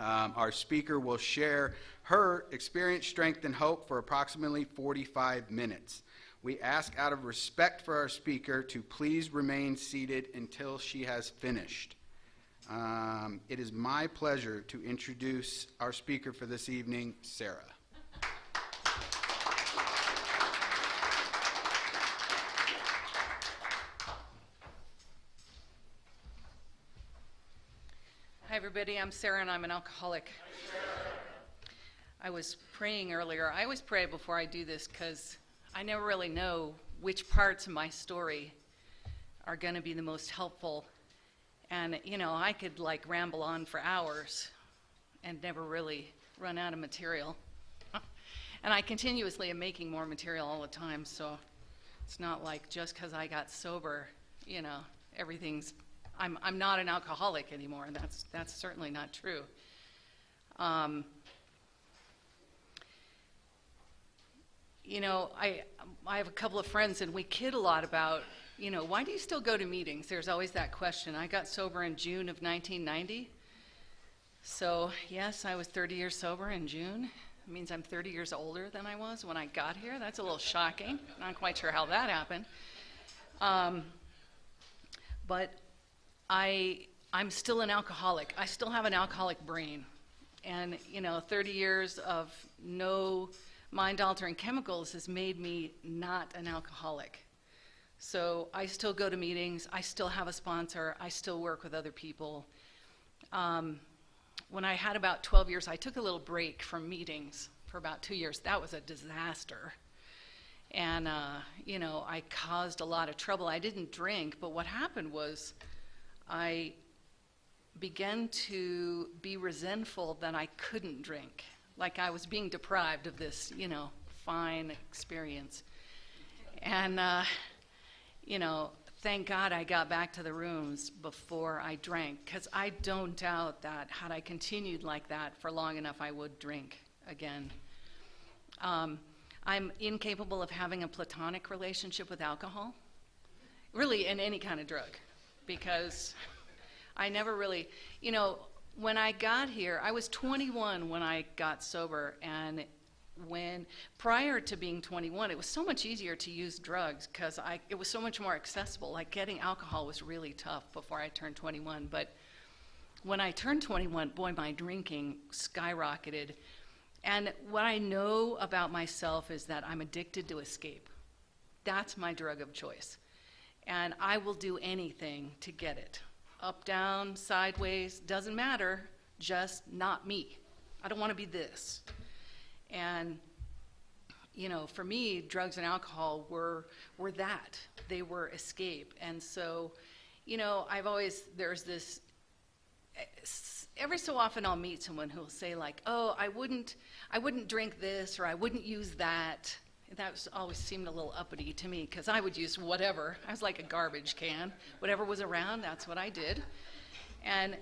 Our speaker will share her experience, strength, and hope for approximately 45 minutes. We ask out of respect for our speaker to please remain seated until she has finished. It is my pleasure to introduce our speaker for this evening, Sarah. Hi everybody, I'm Sarah and I'm an alcoholic. I was praying earlier. I always pray before I do this because I never really know which parts of my story are going to be the most helpful. And, you know, I could like ramble on for hours and never really run out of material. And I continuously am making more material all the time, so it's not like just because I got sober, you know, everything's I'm not an alcoholic anymore, and that's certainly not true. You know, I have a couple of friends, and we kid a lot about, you know, why do you still go to meetings? There's always that question. I got sober in June of 1990. So, yes, I was 30 years sober in June. It means I'm 30 years older than I was when I got here. That's a little shocking. Not quite sure how that happened. But I'm still an alcoholic. I still have an alcoholic brain. And, you know, 30 years of no mind-altering chemicals has made me not an alcoholic. So I still go to meetings. I still have a sponsor. I still work with other people. When I had about 12 years, I took a little break from meetings for about 2 years. That was a disaster. And, you know, I caused a lot of trouble. I didn't drink, but what happened was I began to be resentful that I couldn't drink, like I was being deprived of this, you know, fine experience. And, you know, thank God I got back to the rooms before I drank, because I don't doubt that had I continued like that for long enough, I would drink again. I'm incapable of having a platonic relationship with alcohol, really in any kind of drug, because I never really, you know, when I got here, I was 21 when I got sober, and prior to being 21, it was so much easier to use drugs because it was so much more accessible. Like getting alcohol was really tough before I turned 21, but when I turned 21, boy, my drinking skyrocketed. And what I know about myself is that I'm addicted to escape. That's my drug of choice. And I will do anything to get it. Up, down, sideways, doesn't matter, just not me. I don't want to be this. And, you know, for me, drugs and alcohol were that. They were escape. And so, you know, there's this, every so often I'll meet someone who'll say like, oh, I wouldn't drink this, or I wouldn't use that. That always seemed a little uppity to me because I would use whatever. I was like a garbage can. Whatever was around, that's what I did. And,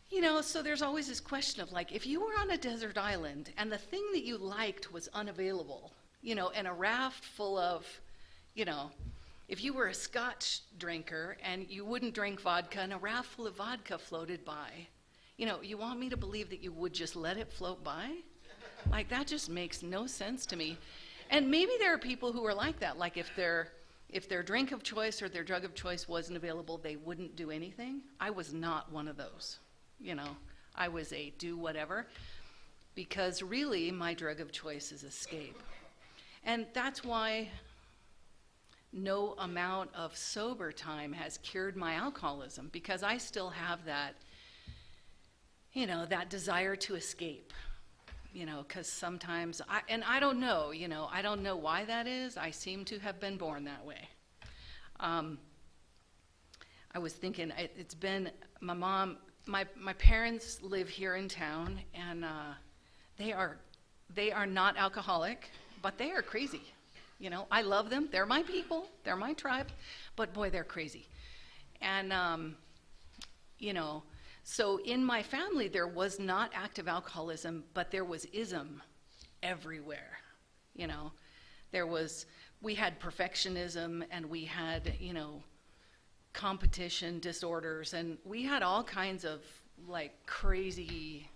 you know, so there's always this question of like, if you were on a desert island and the thing that you liked was unavailable, you know, and a raft full of, you know, if you were a Scotch drinker and you wouldn't drink vodka and a raft full of vodka floated by, you know, you want me to believe that you would just let it float by? Like, that just makes no sense to me. And maybe there are people who are like that. Like if their drink of choice or their drug of choice wasn't available, they wouldn't do anything. I was not one of those. You know, I was a do whatever, because really my drug of choice is escape. And that's why no amount of sober time has cured my alcoholism, because I still have that, you know, that desire to escape. You know, because sometimes, I don't know, you know, I don't know why that is. I seem to have been born that way. I was thinking, it's been, my mom, my parents live here in town, and they are not alcoholic, but they are crazy. You know, I love them. They're my people. They're my tribe. But boy, they're crazy. And, you know, so in my family, there was not active alcoholism, but there was ism everywhere. You know, we had perfectionism, and we had, you know, competition disorders, and we had all kinds of like crazy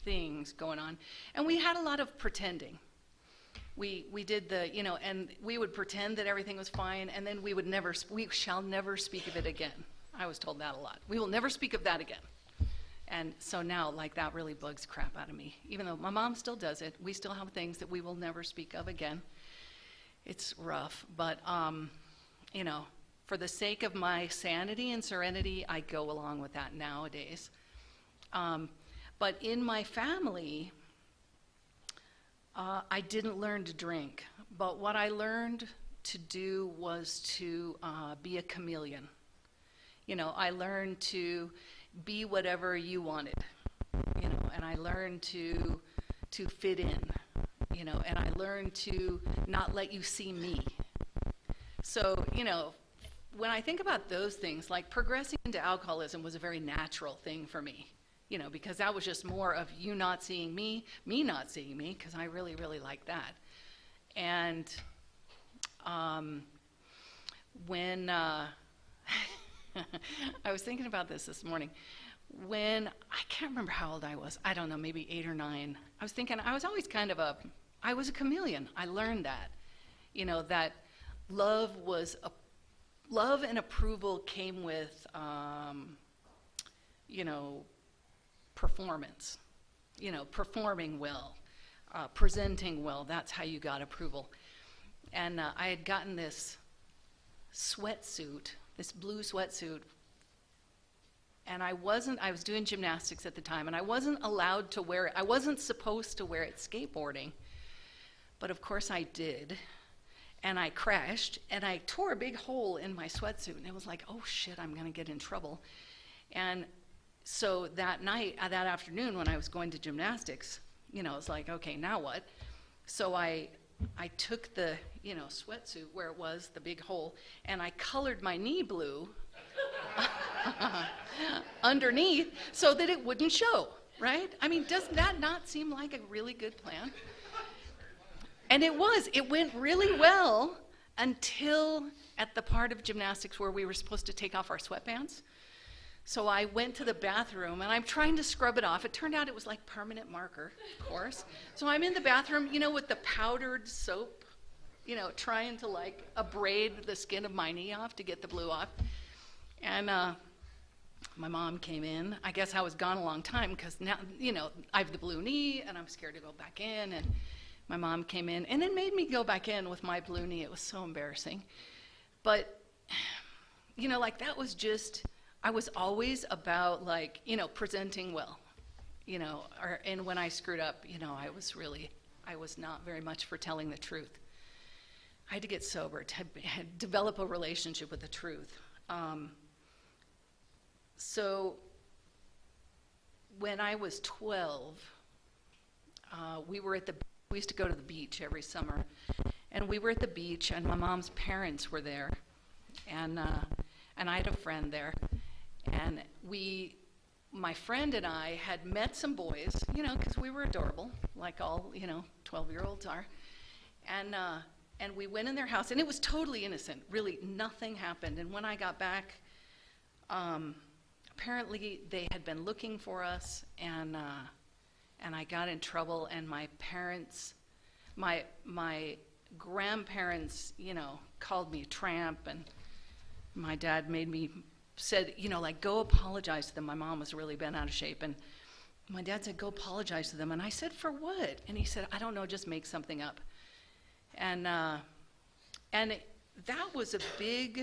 things going on. And we had a lot of pretending. We did the, and we would pretend that everything was fine, and then we shall never speak of it again. I was told that a lot. We will never speak of that again. And so now, like, that really bugs crap out of me. Even though my mom still does it, we still have things that we will never speak of again. It's rough, but, for the sake of my sanity and serenity, I go along with that nowadays. But in my family, I didn't learn to drink, but what I learned to do was to be a chameleon. I learned to be whatever you wanted, and I learned to fit in, and I learned to not let you see me. So, when I think about those things, like progressing into alcoholism was a very natural thing for me, because that was just more of you not seeing me not seeing me, because I really, really like that. And when I was thinking about this morning, when I can't remember how old I was, I don't know, maybe 8 or 9, I was thinking I was always I was a chameleon. I learned that, that love and approval came with, performance, performing well, presenting well. That's how you got approval. And I had gotten this sweatsuit, this blue sweatsuit, and I was doing gymnastics at the time, and I wasn't allowed to wear it. I wasn't supposed to wear it skateboarding, but of course I did. And I crashed, and I tore a big hole in my sweatsuit, and it was like, oh shit, I'm gonna get in trouble. And so that night, that afternoon when I was going to gymnastics, it was like, okay, now what? So I took the, sweatsuit where it was, the big hole, and I colored my knee blue underneath so that it wouldn't show, right? I mean, does that not seem like a really good plan? And it went really well until at the part of gymnastics where we were supposed to take off our sweatpants. So I went to the bathroom, and I'm trying to scrub it off. It turned out it was like permanent marker, of course. So I'm in the bathroom, with the powdered soap, trying to like abrade the skin of my knee off to get the blue off. And my mom came in. I guess I was gone a long time because now, I have the blue knee, and I'm scared to go back in. And my mom came in and then made me go back in with my blue knee. It was so embarrassing. But, that was just, I was always about presenting well, and when I screwed up, I was not very much for telling the truth. I had to get sober to develop a relationship with the truth. So when I was 12, we used to go to the beach every summer, and we were at the beach, and my mom's parents were there, and I had a friend there, and my friend and I had met some boys, because we were adorable, like all 12-year-olds are, and we went in their house, and it was totally innocent. Really, nothing happened. And when I got back, apparently they had been looking for us, and I got in trouble, and my parents, my grandparents, called me a tramp, and my dad said, go apologize to them. My mom was really bent out of shape, and my dad said, go apologize to them. And I said, for what? And he said, I don't know, just make something up. And that was a big,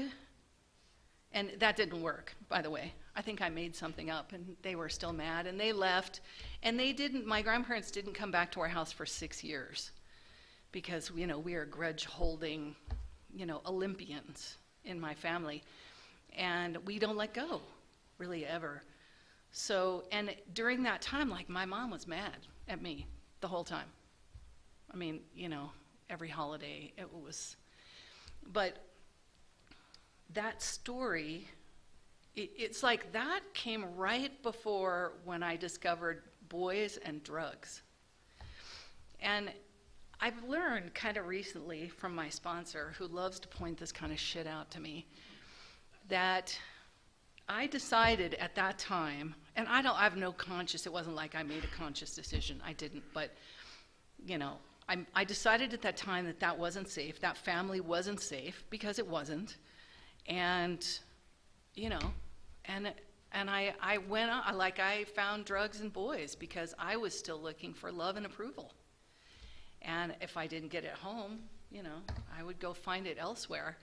and that didn't work, by the way. I think I made something up, and they were still mad, and they left, and my grandparents didn't come back to our house for 6 years, because, we are grudge-holding, Olympians in my family, and we don't let go, really, ever. So, and during that time, my mom was mad at me the whole time. I mean, every holiday, it was, but that story, it's like that came right before when I discovered boys and drugs. And I've learned kind of recently from my sponsor, who loves to point this kind of shit out to me, that I decided at that time, and I have no conscious, it wasn't like I made a conscious decision, I didn't, but, you know, I decided at that time that that wasn't safe, that family wasn't safe, because it wasn't, and, you know, and I went on, like I found drugs and boys, because I was still looking for love and approval, and if I didn't get it home, you know, I would go find it elsewhere,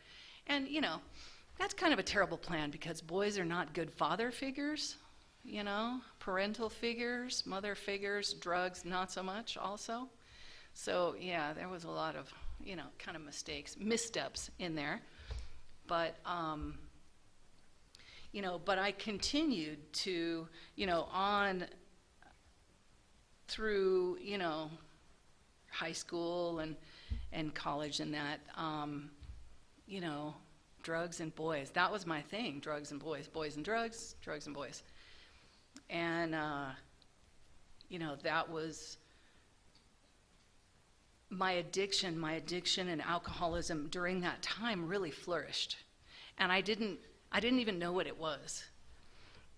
and, you know, that's kind of a terrible plan, because boys are not good father figures, you know, parental figures, mother figures, drugs, not so much also. So, yeah, there was a lot of, you know, kind of missteps in there. But, you know, but I continued to, you know, on through, you know, high school and college and that, you know, drugs and boys. That was my thing, drugs and boys. Boys and drugs, drugs and boys. And, you know, that was my addiction and alcoholism during that time really flourished. And I didn't even know what it was.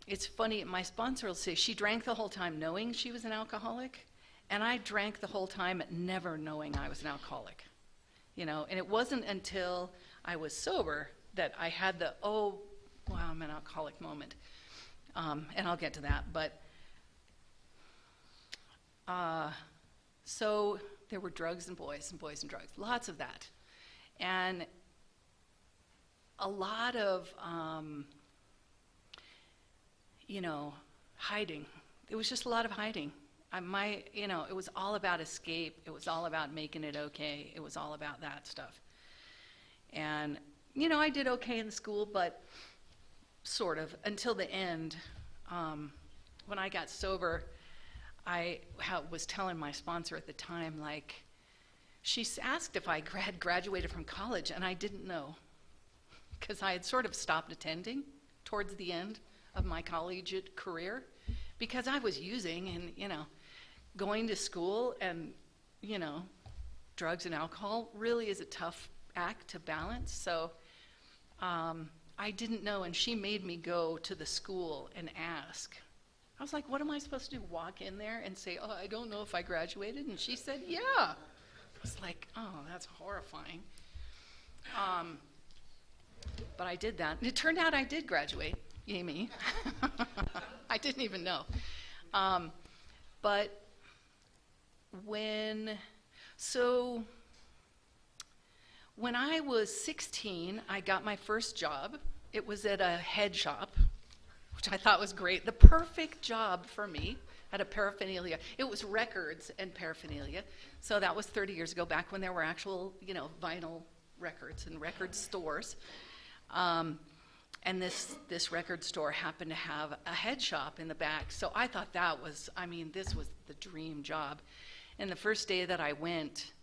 It's funny, my sponsor will say she drank the whole time knowing she was an alcoholic, and I drank the whole time never knowing I was an alcoholic. You know, and it wasn't until I was sober that I had the, oh, wow, I'm an alcoholic moment. And I'll get to that, but so there were drugs and boys and drugs, lots of that. And a lot of, you know, hiding. It was just a lot of hiding. You know, it was all about escape. It was all about making it okay. It was all about that stuff. And, you know, I did okay in school, but sort of, until the end. When I got sober, I was telling my sponsor at the time, like, she asked if I had graduated from college, and I didn't know, because I had sort of stopped attending towards the end of my collegiate career, because I was using and, you know, going to school and, you know, drugs and alcohol really is a tough act to balance. So I didn't know, and she made me go to the school and ask. I was like, what am I supposed to do, walk in there and say, oh, I don't know if I graduated? And she said, yeah. I was like, oh, that's horrifying. But I did that. And it turned out I did graduate, yay me. I didn't even know. But when I was 16, I got my first job. It was at a head shop, which I thought was great. The perfect job for me at a paraphernalia. It was records and paraphernalia. So that was 30 years ago, back when there were actual, you know, vinyl records and record stores. And this record store happened to have a head shop in the back. So I thought that was, I mean, this was the dream job. And the first day that I went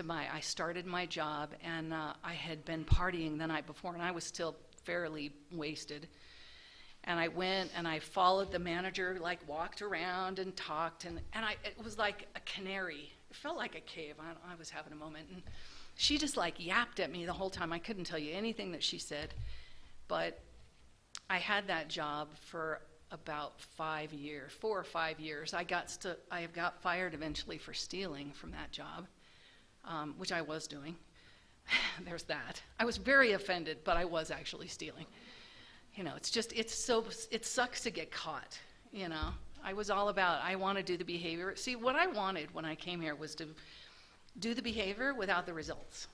I started my job, and I had been partying the night before, and I was still fairly wasted. And I went and I followed the manager, like walked around and talked, and it was like a canary. It felt like a cave. I was having a moment. And she just like yapped at me the whole time. I couldn't tell you anything that she said. But I had that job for about 4 or 5 years. I got fired eventually for stealing from that job, which I was doing. There's that. I was very offended, but I was actually stealing. You know, it sucks to get caught, you know. I was all about, I want to do the behavior. See, what I wanted when I came here was to do the behavior without the results.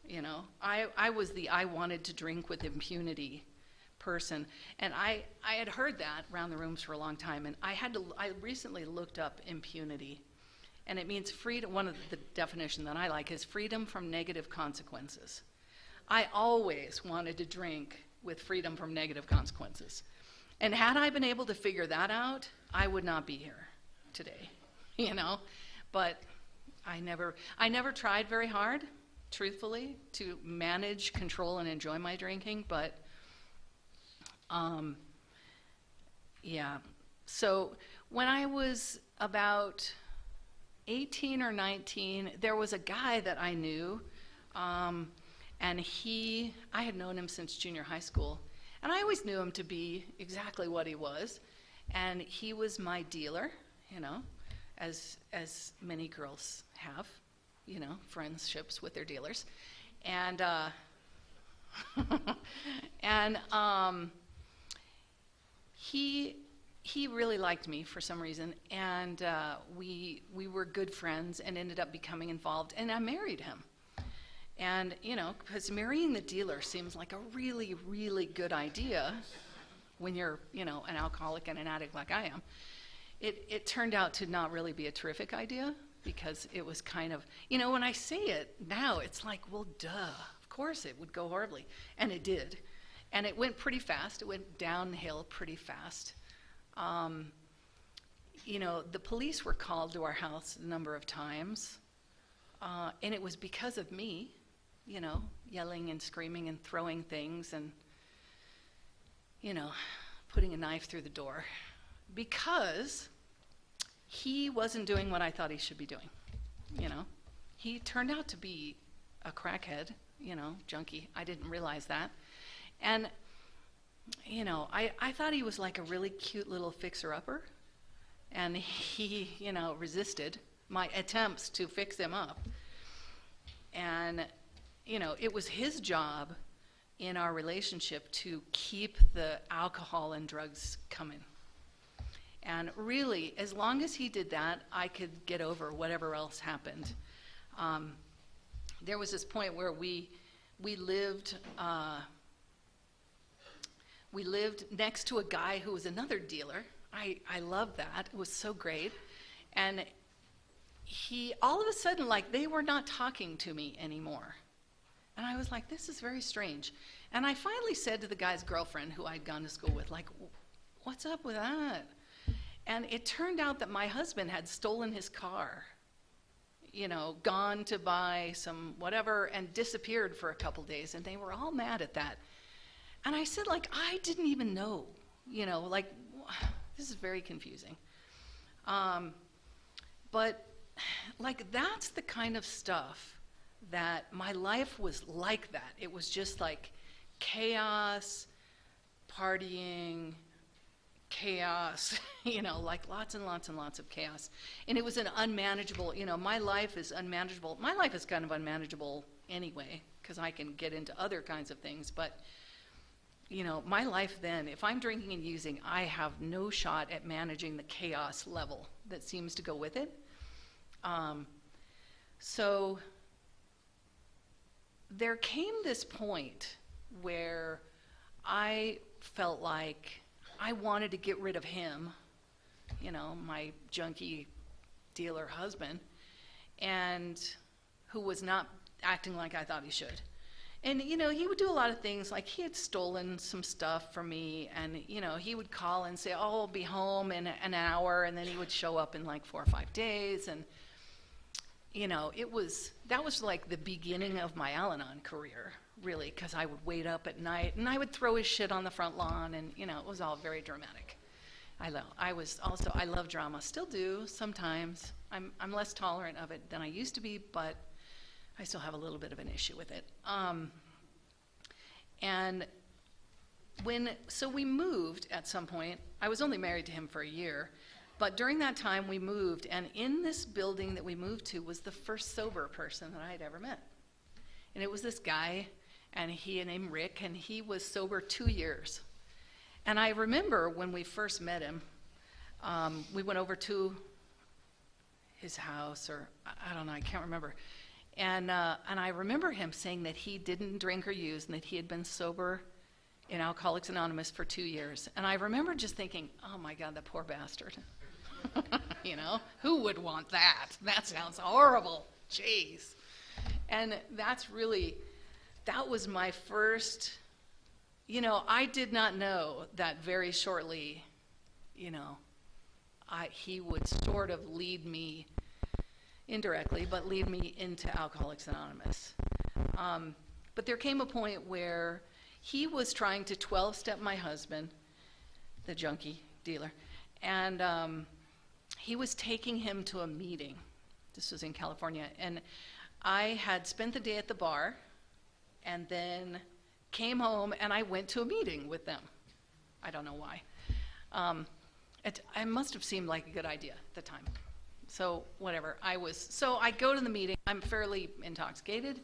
You know, I was I wanted to drink with impunity person. And I had heard that around the rooms for a long time, and I recently looked up impunity. And it means freedom. One of the definition that I like is freedom from negative consequences. I always wanted to drink with freedom from negative consequences. And had I been able to figure that out, I would not be here today, you know. But I never tried very hard, truthfully, to manage, control, and enjoy my drinking. But, yeah. So when I was about 18 or 19, there was a guy that I knew, and I had known him since junior high school, and I always knew him to be exactly what he was. And he was my dealer, as many girls have, friendships with their dealers. And and he really liked me for some reason, and we were good friends and ended up becoming involved, and I married him. And because marrying the dealer seems like a really, really good idea when you're an alcoholic and an addict like I am. It turned out to not really be a terrific idea, because it was kind of, when I say it now, it's like, well, duh, of course it would go horribly. And it did. And it went pretty fast. It went downhill pretty fast. The police were called to our house a number of times. And it was because of me, yelling and screaming and throwing things and, putting a knife through the door. Because he wasn't doing what I thought he should be doing. He turned out to be a crackhead, junkie. I didn't realize that. And, I thought he was like a really cute little fixer-upper. And he, resisted my attempts to fix him up. And, it was his job in our relationship to keep the alcohol and drugs coming. And really, as long as he did that, I could get over whatever else happened. There was this point where we lived next to a guy who was another dealer. I loved that. It was so great. And he, all of a sudden, like, they were not talking to me anymore. And I was like, this is very strange. And I finally said to the guy's girlfriend, who I'd gone to school with, like, what's up with that? And it turned out that my husband had stolen his car, gone to buy some whatever and disappeared for a couple days, and they were all mad at that. And I said, like, I didn't even know, this is very confusing. But, like, that's the kind of stuff that my life was like that. It was just like chaos, partying, chaos, like lots and lots and lots of chaos. And it was an unmanageable, my life is unmanageable. My life is kind of unmanageable anyway, because I can get into other kinds of things. But, my life then, if I'm drinking and using, I have no shot at managing the chaos level that seems to go with it. So there came this point where I felt like I wanted to get rid of him, my junkie dealer husband, and who was not acting like I thought he should. And, he would do a lot of things, like he had stolen some stuff from me, and, he would call and say, oh, I'll be home in an hour, and then he would show up in like 4 or 5 days, and, that was like the beginning of my Al-Anon career, really, because I would wait up at night, and I would throw his shit on the front lawn, and, it was all very dramatic. I love drama, still do sometimes. I'm less tolerant of it than I used to be, but I still have a little bit of an issue with it. So we moved at some point. I was only married to him for a year, but during that time we moved, and in this building that we moved to was the first sober person that I had ever met. And it was this guy, and he named Rick, and he was sober 2 years. And I remember when we first met him, we went over to his house, or I don't know, I can't remember. And I remember him saying that he didn't drink or use, and that he had been sober in Alcoholics Anonymous for 2 years. And I remember just thinking, oh my God, that poor bastard. Who would want that? That sounds horrible. Jeez. And that was my first, I did not know that very shortly, he would sort of lead me, indirectly, but lead me into Alcoholics Anonymous. But there came a point where he was trying to 12-step my husband, the junkie dealer, and he was taking him to a meeting. This was in California, and I had spent the day at the bar, and then came home, and I went to a meeting with them. I don't know why. It must have seemed like a good idea at the time. So whatever, so I go to the meeting, I'm fairly intoxicated,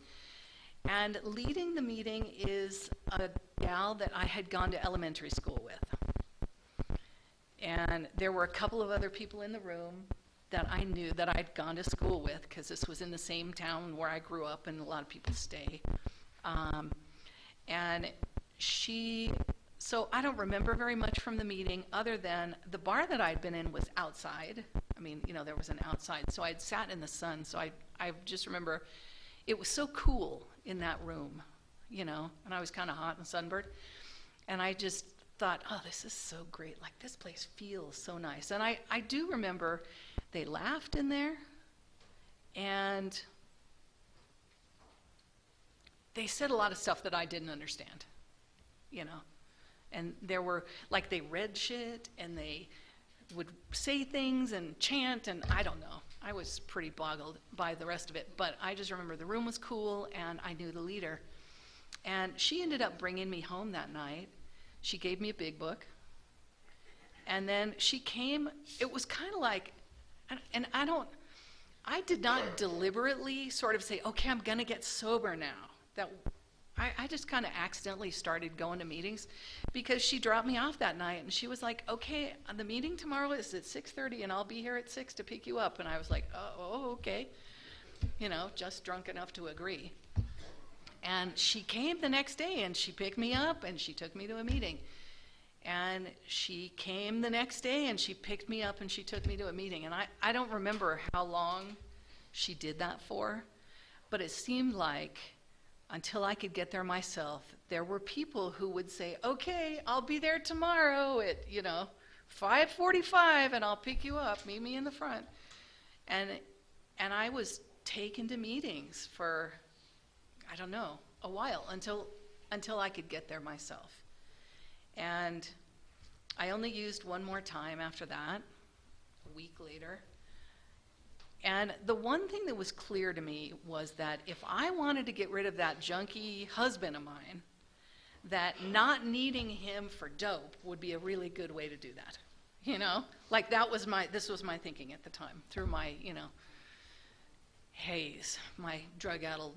and leading the meeting is a gal that I had gone to elementary school with. And there were a couple of other people in the room that I knew that I'd gone to school with, because this was in the same town where I grew up and a lot of people stay. And so I don't remember very much from the meeting, other than the bar that I'd been in was outside. I mean, there was an outside, so I'd sat in the sun, so I just remember it was so cool in that room, and I was kind of hot and sunburned, and I just thought, oh, this is so great, like this place feels so nice. And I do remember they laughed in there, and they said a lot of stuff that I didn't understand, and there were, like, they read shit, and they would say things and chant, and I don't know. I was pretty boggled by the rest of it, but I just remember the room was cool, and I knew the leader. And she ended up bringing me home that night. She gave me a big book, and then she came. It was kind of like, and I did not deliberately sort of say, okay, I'm going to get sober now. I just kind of accidentally started going to meetings, because she dropped me off that night, and she was like, okay, the meeting tomorrow is at 6:30, and I'll be here at 6 to pick you up. And I was like, oh, okay, just drunk enough to agree. And she came the next day, and she picked me up, and she took me to a meeting. And she came the next day, and she picked me up, and she took me to a meeting. And I don't remember how long she did that for, but it seemed like, until I could get there myself, there were people who would say, okay, I'll be there tomorrow at, 5:45, and I'll pick you up, meet me in the front. And I was taken to meetings for, I don't know, a while, until I could get there myself. And I only used one more time after that, a week later. And the one thing that was clear to me was that if I wanted to get rid of that junkie husband of mine, that not needing him for dope would be a really good way to do that. Like this was my thinking at the time, through my, haze, my drug-addled,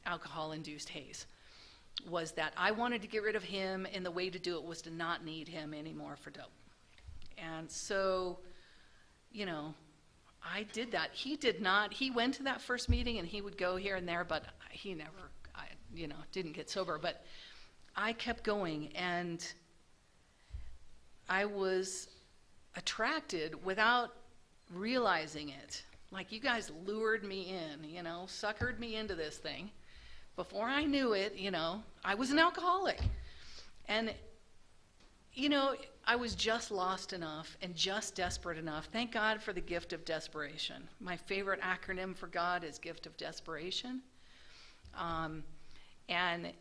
alcohol-induced haze, was that I wanted to get rid of him, and the way to do it was to not need him anymore for dope. And so, I did that. He did not. He went to that first meeting, and he would go here and there, but he never, didn't get sober. But I kept going, and I was attracted without realizing it. Like, you guys lured me in, suckered me into this thing. Before I knew it, I was an alcoholic. And, I was just lost enough and just desperate enough. Thank God for the gift of desperation. My favorite acronym for God is gift of desperation. And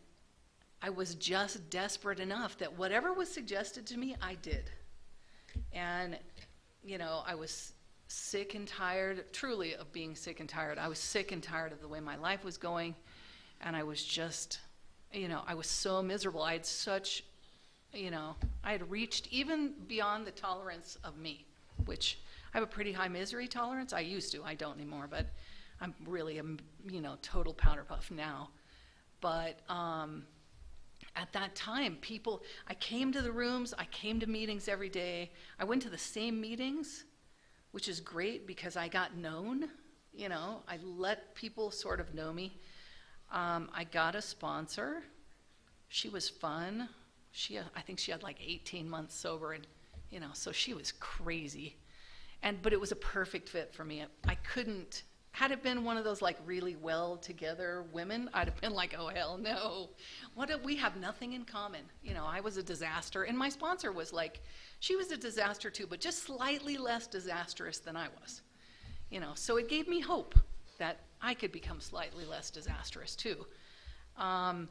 I was just desperate enough that whatever was suggested to me, I did. And, I was sick and tired, truly, of being sick and tired. I was sick and tired of the way my life was going. And I was just, I was so miserable. I had such, I had reached even beyond the tolerance of me, which I have a pretty high misery tolerance. I used to, I don't anymore, but I'm really a, total powder puff now. But at that time, I came to the rooms, I came to meetings every day. I went to the same meetings, which is great because I got known, I let people sort of know me. I got a sponsor. She was fun. I think she had like 18 months sober, and so she was crazy. But it was a perfect fit for me. I couldn't, had it been one of those like really well together women, I'd have been like, oh hell no. We have nothing in common. I was a disaster, and my sponsor was like, she was a disaster too, but just slightly less disastrous than I was. So it gave me hope that I could become slightly less disastrous too. And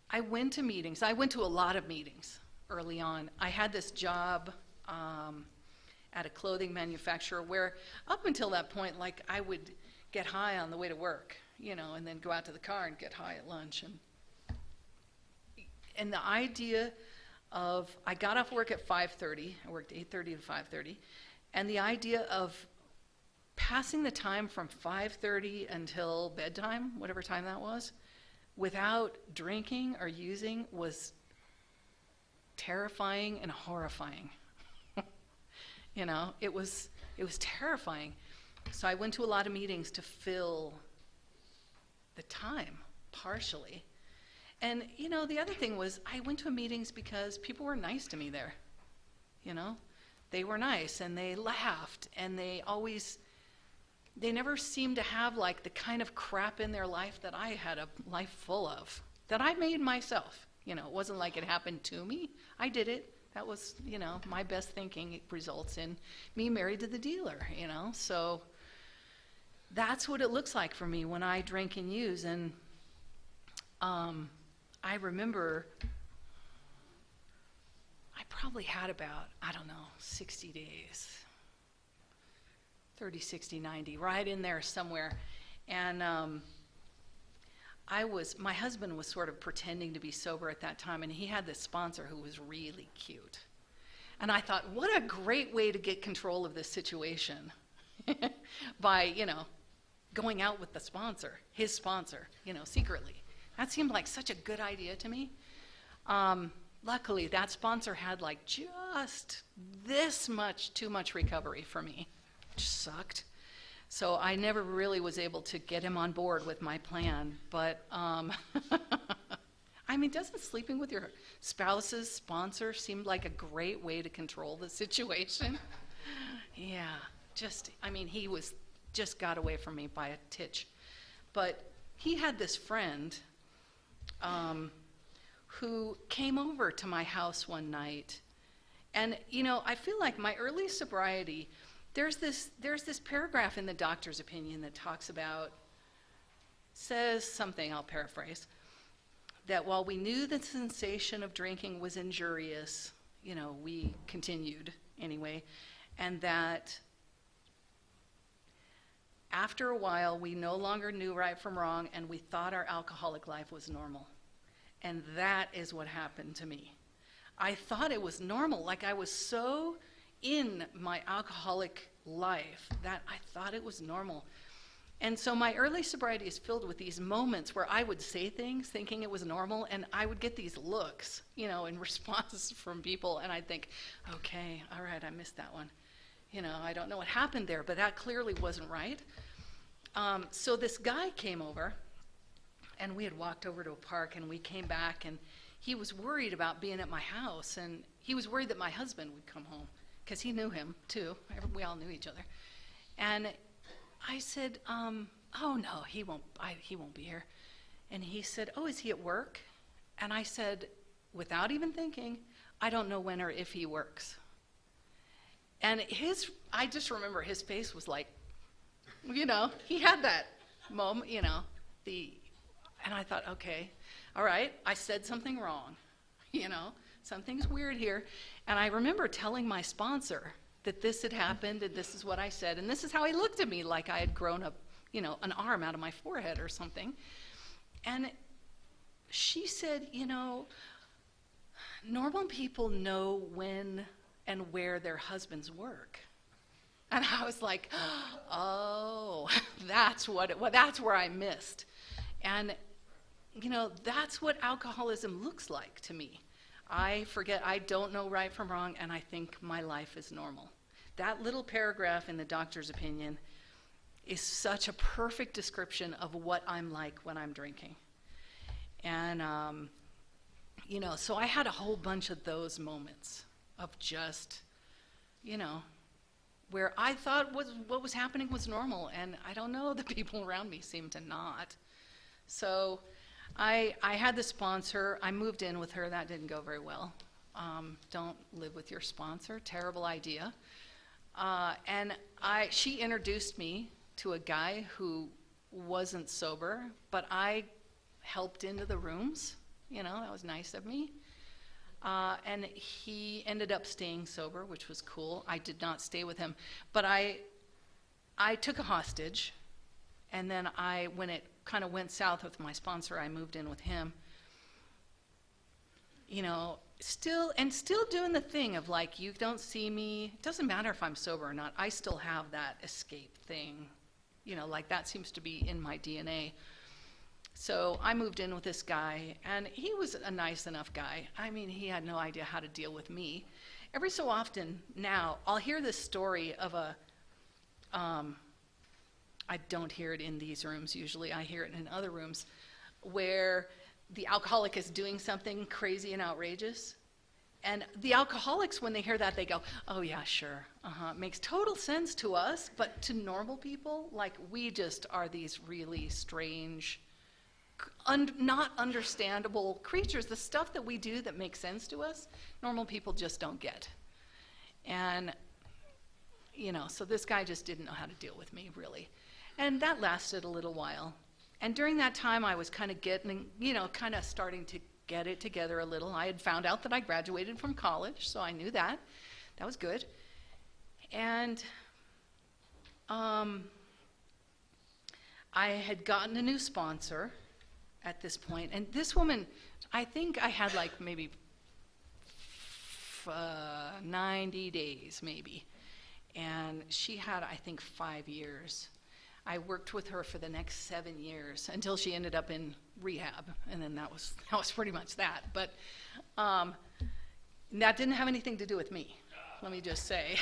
I went to meetings. I went to a lot of meetings early on. I had this job at a clothing manufacturer where up until that point, like, I would get high on the way to work, and then go out to the car and get high at lunch. And the idea I got off work at 5:30. I worked 8:30 to 5:30. And the idea of passing the time from 5:30 until bedtime, whatever time that was, without drinking or using was terrifying and horrifying. It was terrifying. So I went to a lot of meetings to fill the time, partially. And, the other thing was I went to meetings because people were nice to me there. They were nice and they laughed and they never seemed to have like the kind of crap in their life that I had a life full of, that I made myself. It wasn't like it happened to me. I did it. That was, my best thinking results in me married to the dealer, So that's what it looks like for me when I drink and use. And I remember I probably had about, 60 days, 30, 60, 90, right in there somewhere. And my husband was sort of pretending to be sober at that time, and he had this sponsor who was really cute. And I thought, what a great way to get control of this situation by, going out with the sponsor, his sponsor, secretly. That seemed like such a good idea to me. Luckily, that sponsor had like just this much, too much recovery for me, which sucked. So I never really was able to get him on board with my plan. But, doesn't sleeping with your spouse's sponsor seem like a great way to control the situation? Yeah, he just got away from me by a titch. But he had this friend who came over to my house one night. And, I feel like my early sobriety, there's this paragraph in the doctor's opinion that says something, I'll paraphrase, that while we knew the sensation of drinking was injurious, we continued anyway, and that after a while we no longer knew right from wrong and we thought our alcoholic life was normal. And that is what happened to me. I thought it was normal, like I was so in my alcoholic life that I thought it was normal. And so my early sobriety is filled with these moments where I would say things thinking it was normal, and I would get these looks, in response from people, and I'd think, okay, all right, I missed that one. I don't know what happened there, but that clearly wasn't right. So this guy came over, and we had walked over to a park, and we came back, and he was worried about being at my house, and he was worried that my husband would come home, because he knew him, too. We all knew each other. And I said, oh, no, he won't be here. And he said, oh, is he at work? And I said, without even thinking, I don't know when or if he works. And I just remember his face was like, he had that moment, and I thought, okay, all right, I said something wrong, something's weird here. And I remember telling my sponsor that this had happened and this is what I said, and this is how he looked at me, like I had grown up, an arm out of my forehead or something. And she said, normal people know when and where their husbands work. And I was like, oh, that's where I missed. And, that's what alcoholism looks like to me. I forget, I don't know right from wrong, and I think my life is normal. That little paragraph in the doctor's opinion is such a perfect description of what I'm like when I'm drinking. And, so I had a whole bunch of those moments of just, where I thought what was happening was normal, and I don't know, the people around me seemed to not. So I had the sponsor. I moved in with her. That didn't go very well. Don't live with your sponsor. Terrible idea. And she introduced me to a guy who wasn't sober, but I helped into the rooms. That was nice of me. And he ended up staying sober, which was cool. I did not stay with him. But I took a hostage, and then when it kind of went south with my sponsor, I moved in with him. still doing the thing of like, you don't see me. It doesn't matter if I'm sober or not. I still have that escape thing. Like that seems to be in my DNA. So I moved in with this guy, and he was a nice enough guy. I mean, he had no idea how to deal with me. Every so often now, I'll hear this story of I don't hear it in these rooms usually. I hear it in other rooms where the alcoholic is doing something crazy and outrageous. And the alcoholics, when they hear that, they go, oh yeah, sure. It makes total sense to us, but to normal people, like we just are these really strange, not understandable creatures. The stuff that we do that makes sense to us, normal people just don't get. And, so this guy just didn't know how to deal with me, really. And that lasted a little while. And during that time, I was kind of getting, kind of starting to get it together a little. I had found out that I graduated from college, so I knew that. That was good. And I had gotten a new sponsor at this point. And this woman, I think I had like maybe 90 days maybe. And she had, I think, 5 years. I worked with her for the next 7 years until she ended up in rehab, and then that was pretty much that. But that didn't have anything to do with me, let me just say.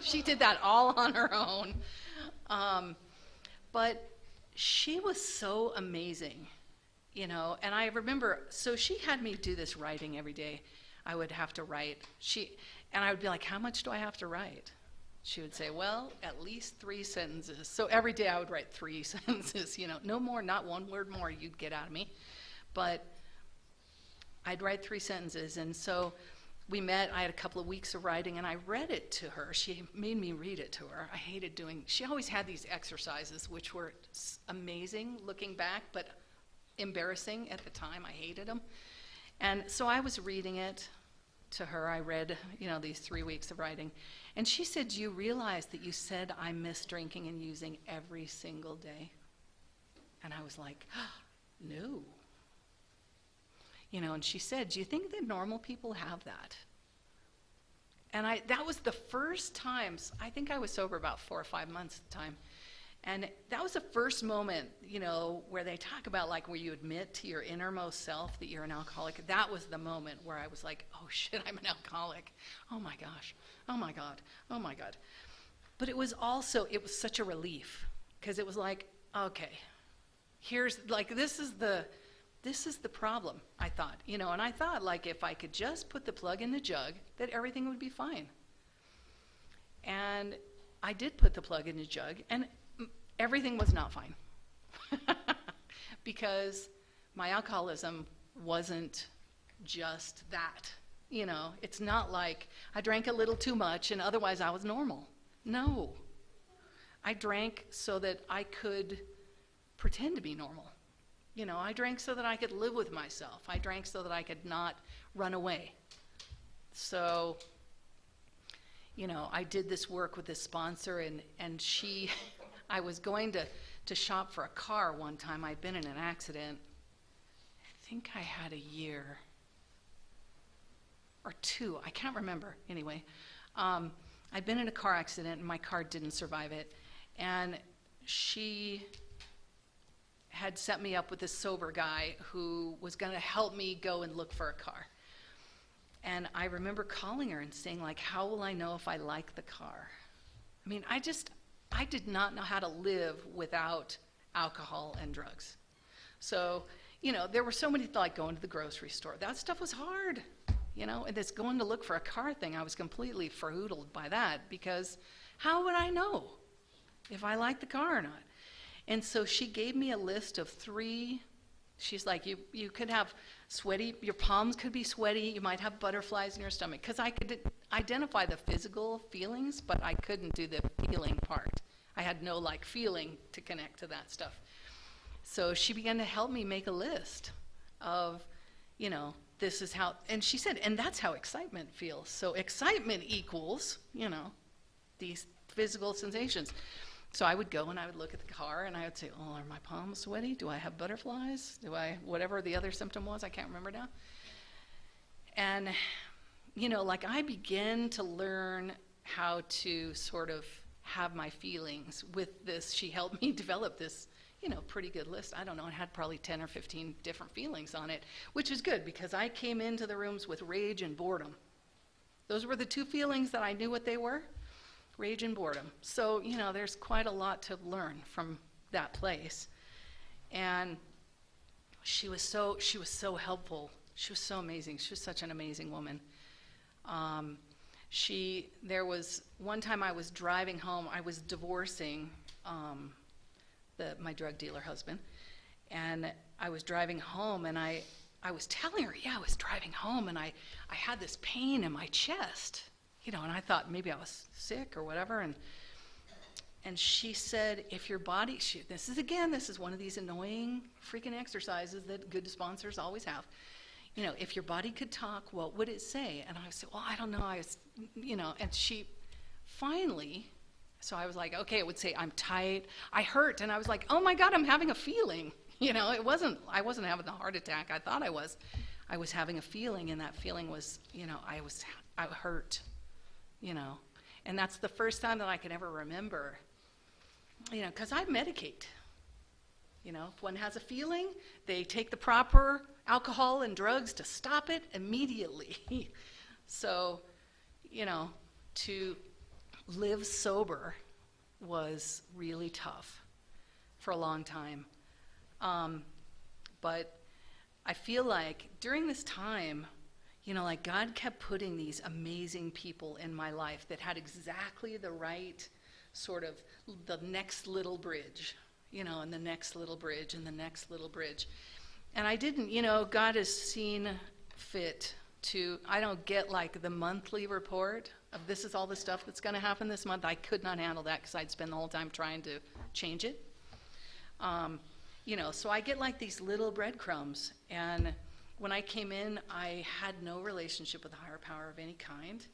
She did that all on her own. But she was so amazing, and I remember, so she had me do this writing every day. I would have to write. And I would be like, how much do I have to write? She would say, well, at least 3 sentences. So every day I would write 3 sentences, no more, not one word more you'd get out of me. But I'd write 3 sentences. And so we met, I had a couple of weeks of writing, and I read it to her. She made me read it to her. I hated she always had these exercises, which were amazing looking back, but embarrassing at the time. I hated them. And so I was reading it to her. I read, these 3 weeks of writing. And she said, do you realize that you said I miss drinking and using every single day? And I was like, no. And she said, do you think that normal people have that? And that was the first time, I think I was sober about 4 or 5 months at the time. And that was the first moment, where they talk about like where you admit to your innermost self that you're an alcoholic. That was the moment where I was like, oh shit, I'm an alcoholic. Oh my gosh. Oh my God. Oh my God. But it was such a relief, because it was like, okay, this is the problem, I thought, and I thought like if I could just put the plug in the jug, that everything would be fine. And I did put the plug in the jug, and everything was not fine. Because my alcoholism wasn't just that. It's not like I drank a little too much and otherwise I was normal. No. I drank so that I could pretend to be normal. I drank so that I could live with myself. I drank so that I could not run away. So, I did this work with this sponsor, and I was going to shop for a car one time. I'd been in an accident. I think I had a year or 2, I can't remember. Anyway, I'd been in a car accident, and my car didn't survive it. And she had set me up with this sober guy who was going to help me go and look for a car. And I remember calling her and saying, like, how will I know if I like the car? I mean, I did not know how to live without alcohol and drugs. So, there were so many, like going to the grocery store. That stuff was hard, and this going to look for a car thing, I was completely ferhoodled by that, because how would I know if I liked the car or not? And so she gave me a list of 3. She's like, you could have sweaty, your palms could be sweaty, you might have butterflies in your stomach, because I could identify the physical feelings, but I couldn't do the feeling part. I had no feeling to connect to that stuff. So she began to help me make a list of, this is how, and she said, and that's how excitement feels. So excitement equals, these physical sensations. So I would go and I would look at the car and I would say, oh, are my palms sweaty? Do I have butterflies? Whatever the other symptom was, I can't remember now. And, like I began to learn how to sort of have my feelings with this. She helped me develop this, pretty good list. I don't know, it had probably 10 or 15 different feelings on it, which is good because I came into the rooms with rage and boredom. Those were the two feelings that I knew what they were, rage and boredom. So, there's quite a lot to learn from that place. And she was so helpful. She was so amazing. She was such an amazing woman. There was one time I was driving home. I was divorcing my drug dealer husband, and I was driving home, and I was telling her, I was driving home, and I had this pain in my chest, and I thought maybe I was sick or whatever, and she said, if your body, this is one of these annoying freaking exercises that good sponsors always have. If your body could talk, what would it say? And I said, well, I don't know. And she finally, so I was like, okay, it would say, I'm tight, I hurt. And I was like, oh my God, I'm having a feeling. I wasn't having a heart attack. I thought I was. I was having a feeling, and that feeling was, I hurt, And that's the first time that I can ever remember, because I medicate. If one has a feeling, they take the proper alcohol and drugs to stop it immediately. So, to live sober was really tough for a long time. But I feel like during this time, like God kept putting these amazing people in my life that had exactly the right sort of the next little bridge, and the next little bridge and the next little bridge. And I didn't, God has seen fit to, I don't get like the monthly report of this is all the stuff that's going to happen this month. I could not handle that because I'd spend the whole time trying to change it. So I get like these little breadcrumbs. And when I came in, I had no relationship with a higher power of any kind.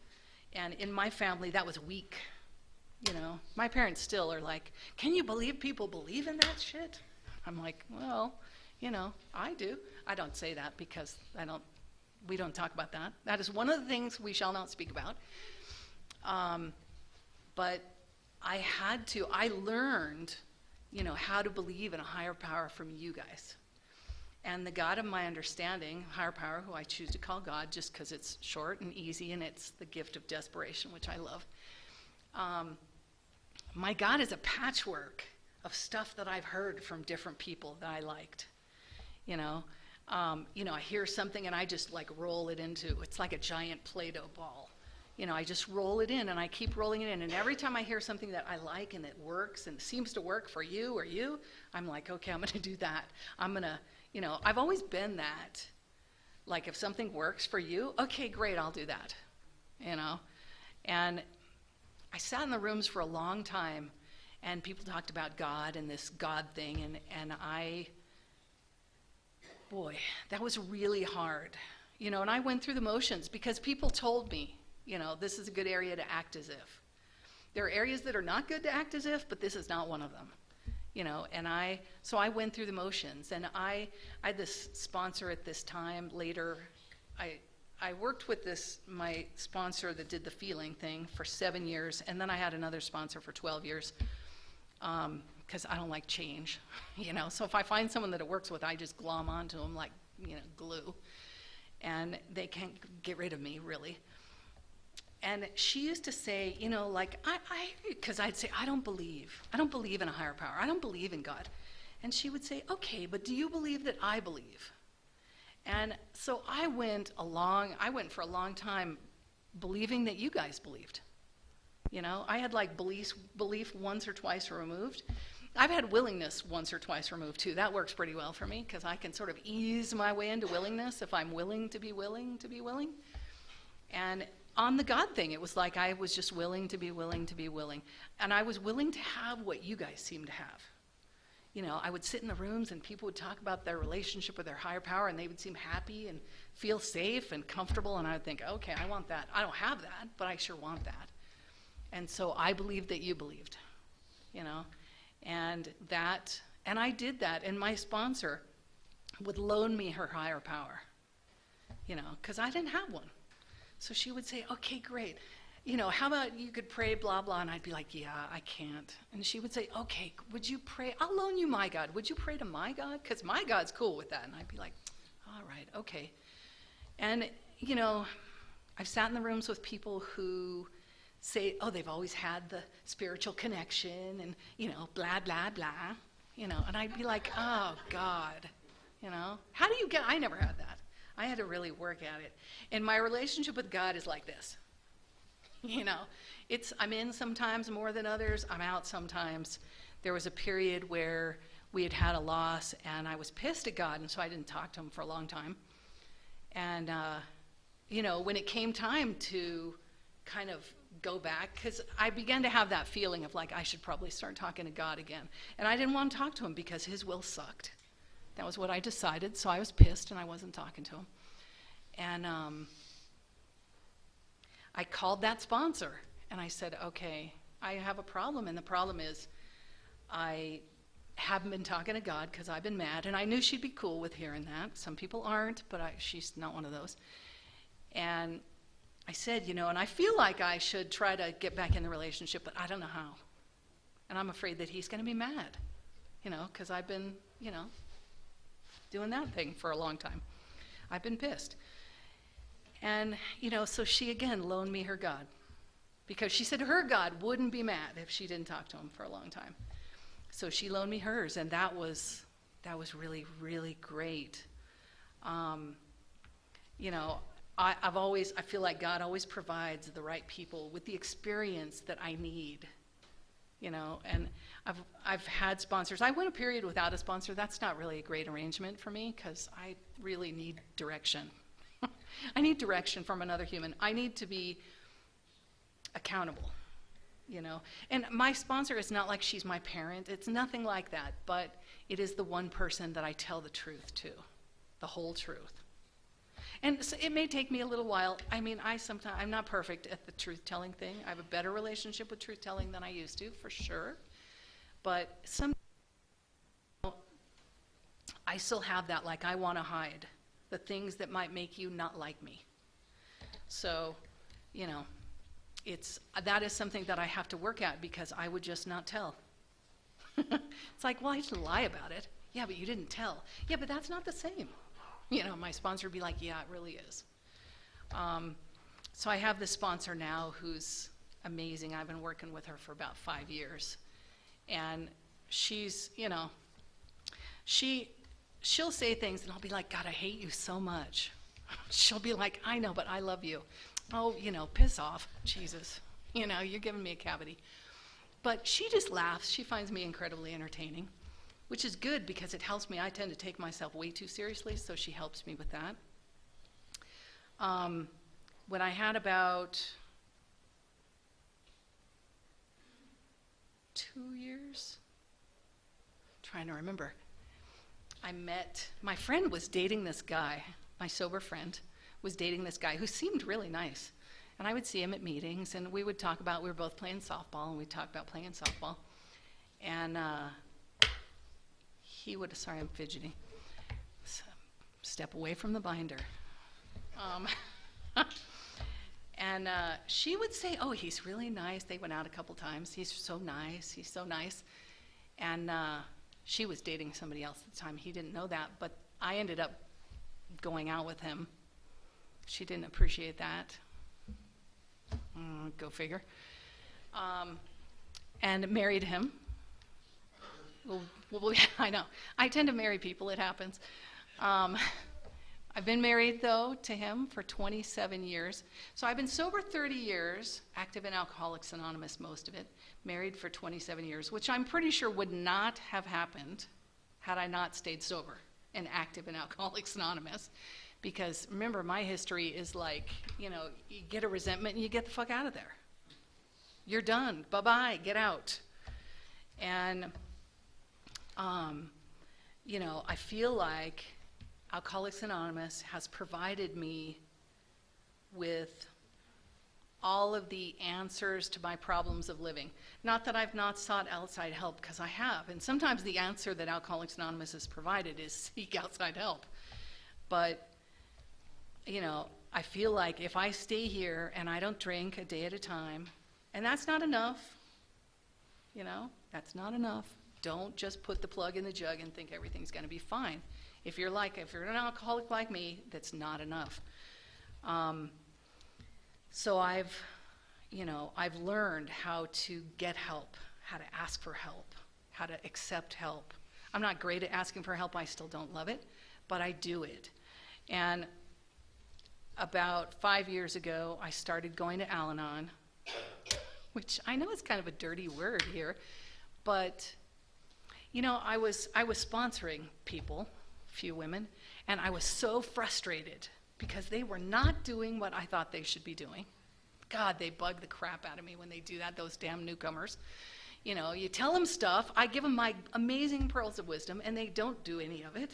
And in my family, that was weak. My parents still are like, can you believe people believe in that shit? I'm like, well, I do. I don't say that because we don't talk about that. That is one of the things we shall not speak about. But I learned, how to believe in a higher power from you guys. And the God of my understanding, higher power, who I choose to call God just because it's short and easy and it's the gift of desperation, which I love. My God is a patchwork of stuff that I've heard from different people that I liked. I hear something and I just like roll it into, it's like a giant Play-Doh ball. I just roll it in and I keep rolling it in. And every time I hear something that I like and it works and seems to work for you or you, I'm like, okay, I'm going to do that. I'm going to, I've always been that. Like if something works for you, okay, great, I'll do that. And I sat in the rooms for a long time and people talked about God and this God thing. And boy, that was really hard. And I went through the motions because people told me, this is a good area to act as if. There are areas that are not good to act as if, but this is not one of them. So I went through the motions, and I had this sponsor at this time. Later, I worked with my sponsor that did the feeling thing for 7 years, and then I had another sponsor for 12 years because I don't like change, So if I find someone that it works with, I just glom onto them like, glue, and they can't get rid of me, really. And she used to say, because I'd say, I don't believe in a higher power. I don't believe in God. And she would say, okay, but do you believe that I believe? And so I went for a long time believing that you guys believed. I had like belief once or twice removed. I've had willingness once or twice removed too. That works pretty well for me because I can sort of ease my way into willingness if I'm willing to be willing to be willing. And on the God thing, it was like I was just willing to be willing to be willing. And I was willing to have what you guys seem to have. I would sit in the rooms and people would talk about their relationship with their higher power and they would seem happy and feel safe and comfortable. And I would think, okay, I want that. I don't have that, but I sure want that. And so I believed that you believed, and I did that. And my sponsor would loan me her higher power. because I didn't have one. So she would say, okay, great. How about you could pray, blah, blah. And I'd be like, yeah, I can't. And she would say, okay, would you pray? I'll loan you my God. Would you pray to my God? Because my God's cool with that. And I'd be like, all right, okay. And, I've sat in the rooms with people who say, oh, they've always had the spiritual connection and, blah, blah, blah, and I'd be like, oh, God, how do you I never had that. I had to really work at it. And my relationship with God is like this. I'm in sometimes more than others. I'm out sometimes. There was a period where we had a loss, and I was pissed at God, and so I didn't talk to him for a long time. And, when it came time to kind of go back, because I began to have that feeling of like I should probably start talking to God again. And I didn't want to talk to him because his will sucked. That was what I decided, so I was pissed, and I wasn't talking to him. And I called that sponsor, and I said, okay, I have a problem, and the problem is I haven't been talking to God because I've been mad, and I knew she'd be cool with hearing that. Some people aren't, but she's not one of those. And I said, and I feel like I should try to get back in the relationship, but I don't know how. And I'm afraid that he's going to be mad, because I've been, doing that thing for a long time. I've been pissed. And, so she again loaned me her God, because she said her God wouldn't be mad if she didn't talk to him for a long time. So she loaned me hers, and that was really, really great. I feel like God always provides the right people with the experience that I need, and I've had sponsors. I went a period without a sponsor. That's not really a great arrangement for me because I really need direction. I need direction from another human. I need to be accountable, And my sponsor is not like she's my parent. It's nothing like that, but it is the one person that I tell the truth to, the whole truth. And so it may take me a little while. I mean, I'm not perfect at the truth-telling thing. I have a better relationship with truth-telling than I used to, for sure. But I still have that, like I want to hide the things that might make you not like me. So, that is something that I have to work at because I would just not tell. It's like, well, I didn't lie about it. Yeah, but you didn't tell. Yeah, but that's not the same. My sponsor would be like, yeah, it really is. So I have this sponsor now who's amazing. I've been working with her for about 5 years. And she's, she'll say things and I'll be like, God, I hate you so much. She'll be like, I know, but I love you. Oh, piss off, Jesus. You're giving me a cavity. But she just laughs. She finds me incredibly entertaining, which is good because it helps me. I tend to take myself way too seriously, so she helps me with that. When I had about 2 years, trying to remember, my friend was dating this guy, my sober friend was dating this guy who seemed really nice. And I would see him at meetings, and we would talk about, we were both playing softball, and we'd talk about playing softball. And he would, sorry, I'm fidgeting. Step away from the binder. And she would say, oh, he's really nice. They went out a couple times. He's so nice. He's so nice. And she was dating somebody else at the time. He didn't know that, but I ended up going out with him. She didn't appreciate that. Go figure. And married him. Well, I know. I tend to marry people. It happens. I've been married, though, to him for 27 years. So I've been sober 30 years, active in Alcoholics Anonymous, most of it, married for 27 years, which I'm pretty sure would not have happened had I not stayed sober and active in Alcoholics Anonymous. Because remember, my history is like, you get a resentment and you get the fuck out of there. You're done. Bye-bye. Get out. And I feel like Alcoholics Anonymous has provided me with all of the answers to my problems of living. Not that I've not sought outside help, because I have. And sometimes the answer that Alcoholics Anonymous has provided is seek outside help. But, I feel like if I stay here and I don't drink a day at a time, and that's not enough, that's not enough. Don't just put the plug in the jug and think everything's going to be fine. If you're an alcoholic like me, that's not enough. So I've learned how to get help, how to ask for help, how to accept help. I'm not great at asking for help. I still don't love it, but I do it. And about 5 years ago, I started going to Al-Anon, which I know is kind of a dirty word here, but I was sponsoring people, a few women, and I was so frustrated because they were not doing what I thought they should be doing. God, they bug the crap out of me when they do that, those damn newcomers. You tell them stuff, I give them my amazing pearls of wisdom, and they don't do any of it,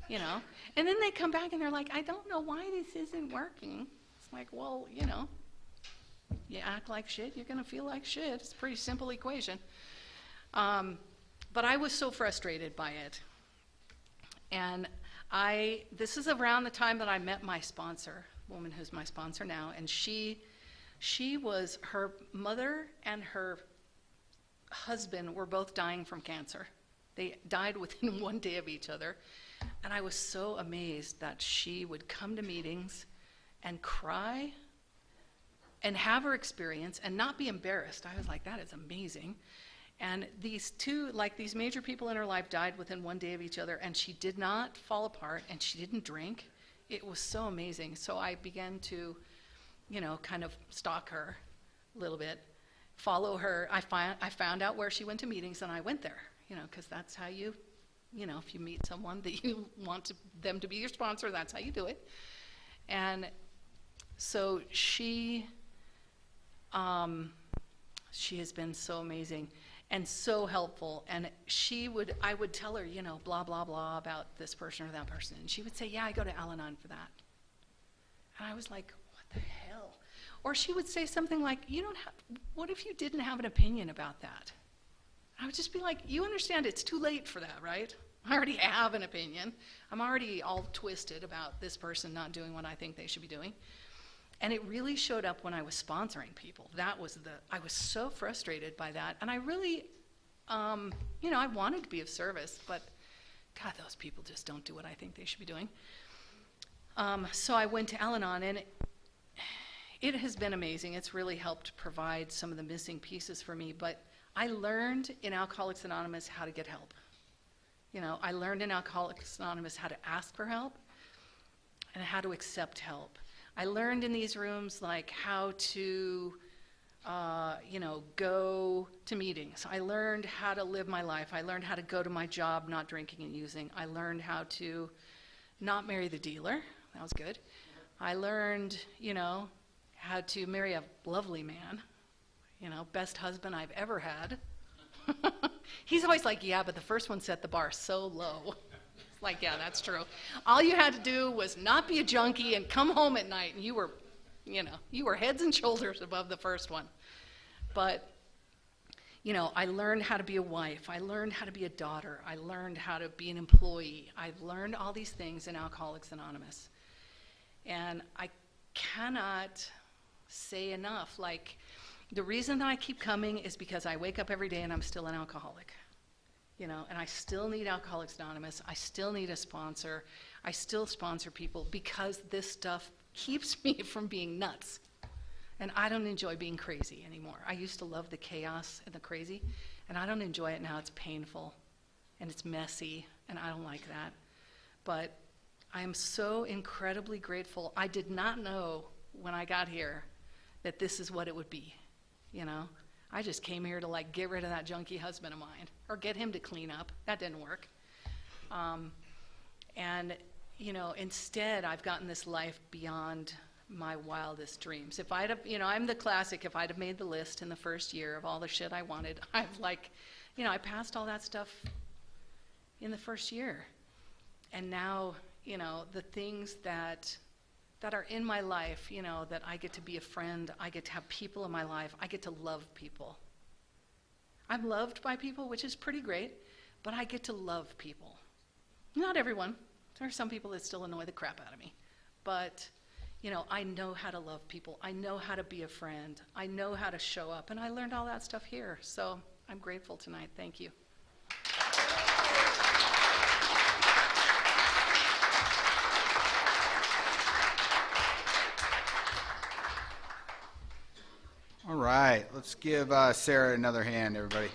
And then they come back and they're like, I don't know why this isn't working. It's like, well, you act like shit, you're going to feel like shit. It's a pretty simple equation. But I was so frustrated by it. And this is around the time that I met my sponsor, woman who's my sponsor now, and her mother and her husband were both dying from cancer. They died within one day of each other. And I was so amazed that she would come to meetings and cry and have her experience and not be embarrassed. I was like, that is amazing. And these major people in her life died within one day of each other, and she did not fall apart, and she didn't drink. It was so amazing. So I began to, kind of stalk her a little bit, follow her. I found out where she went to meetings, and I went there, because that's how you, if you meet someone that you want them to be your sponsor, that's how you do it. And so she has been so amazing and so helpful. And I would tell her, blah, blah, blah about this person or that person. And she would say, yeah, I go to Al-Anon for that. And I was like, what the hell? Or she would say something like, what if you didn't have an opinion about that? I would just be like, you understand it's too late for that, right? I already have an opinion. I'm already all twisted about this person not doing what I think they should be doing. And it really showed up when I was sponsoring people. I was so frustrated by that. And I really, I wanted to be of service, but God, those people just don't do what I think they should be doing. So I went to Al-Anon, and it has been amazing. It's really helped provide some of the missing pieces for me. But I learned in Alcoholics Anonymous how to get help. I learned in Alcoholics Anonymous how to ask for help and how to accept help. I learned in these rooms how to, go to meetings. I learned how to live my life. I learned how to go to my job not drinking and using. I learned how to not marry the dealer. That was good. I learned, how to marry a lovely man. Best husband I've ever had. He's always like, yeah, but the first one set the bar so low. Like, yeah, that's true. All you had to do was not be a junkie and come home at night, and you were heads and shoulders above the first one. But, I learned how to be a wife. I learned how to be a daughter. I learned how to be an employee. I learned all these things in Alcoholics Anonymous. And I cannot say enough. The reason that I keep coming is because I wake up every day and I'm still an alcoholic. And I still need Alcoholics Anonymous. I still need a sponsor. I still sponsor people because this stuff keeps me from being nuts. And I don't enjoy being crazy anymore. I used to love the chaos and the crazy, and I don't enjoy it now. It's painful, and it's messy, and I don't like that. But I am so incredibly grateful. I did not know when I got here that this is what it would be, I just came here to get rid of that junkie husband of mine or get him to clean up. That didn't work. Instead I've gotten this life beyond my wildest dreams. If I'd have, I'm the classic, if I'd have made the list in the first year of all the shit I wanted, I passed all that stuff in the first year. And now, the things that are in my life, that I get to be a friend, I get to have people in my life, I get to love people. I'm loved by people, which is pretty great, but I get to love people. Not everyone. There are some people that still annoy the crap out of me. But, I know how to love people. I know how to be a friend. I know how to show up. And I learned all that stuff here. So I'm grateful tonight. Thank you. All right, let's give Sarah another hand, everybody.